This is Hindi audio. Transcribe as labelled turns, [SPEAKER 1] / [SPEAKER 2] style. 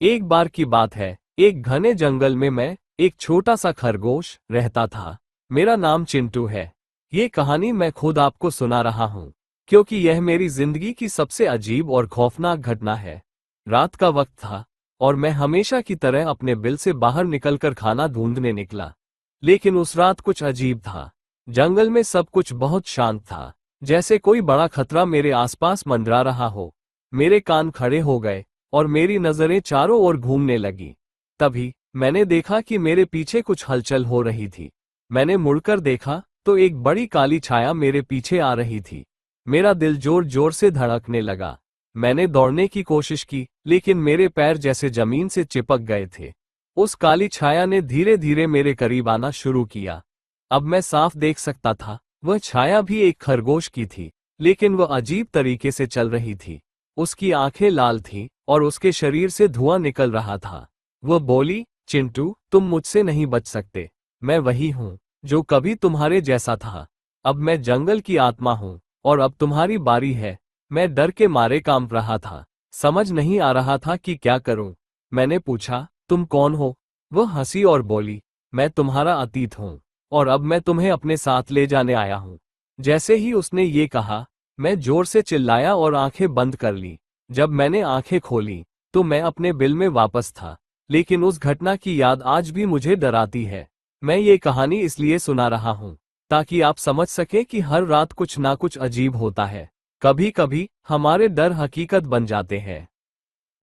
[SPEAKER 1] एक बार की बात है, एक घने जंगल में मैं, एक छोटा सा खरगोश, रहता था। मेरा नाम चिंटू है। ये कहानी मैं खुद आपको सुना रहा हूँ, क्योंकि यह मेरी जिंदगी की सबसे अजीब और खौफनाक घटना है। रात का वक्त था, और मैं हमेशा की तरह अपने बिल से बाहर निकलकर खाना ढूंढने निकला। लेकिन उस रात कुछ अजीब था। जंगल में सब कुछ बहुत शांत था, जैसे कोई बड़ा खतरा मेरे आसपास मंडरा रहा हो। मेरे कान खड़े हो गए, और मेरी नजरें चारों ओर घूमने लगी। तभी मैंने देखा कि मेरे पीछे कुछ हलचल हो रही थी। मैंने मुड़कर देखा तो एक बड़ी काली छाया मेरे पीछे आ रही थी। मेरा दिल जोर जोर से धड़कने लगा। मैंने दौड़ने की कोशिश की, लेकिन मेरे पैर जैसे जमीन से चिपक गए थे। उस काली छाया ने धीरे धीरे मेरे करीब आना शुरू किया। अब मैं साफ देख सकता था, वह छाया भी एक खरगोश की थी, लेकिन वह अजीब तरीके से चल रही थी। उसकी आंखें लाल थीं, और उसके शरीर से धुआं निकल रहा था। वह बोली, चिंटू, तुम मुझसे नहीं बच सकते। मैं वही हूँ, जो कभी तुम्हारे जैसा था। अब मैं जंगल की आत्मा हूँ, और अब तुम्हारी बारी है। मैं डर के मारे कांप रहा था, समझ नहीं आ रहा था कि क्या करूं। मैंने पूछा, तुम कौन हो? वह हंसी और बोली, मैं तुम्हारा अतीत हूँ, और अब मैं तुम्हें अपने साथ ले जाने आया हूँ। जैसे ही उसने ये कहा, मैं जोर से चिल्लाया और आंखें बंद कर ली। जब मैंने आंखें खोली, तो मैं अपने बिल में वापस था, लेकिन उस घटना की याद आज भी मुझे डराती है। मैं ये कहानी इसलिए सुना रहा हूँ, ताकि आप समझ सकें कि हर रात कुछ ना कुछ अजीब होता है। कभी कभी हमारे डर हकीकत बन जाते हैं।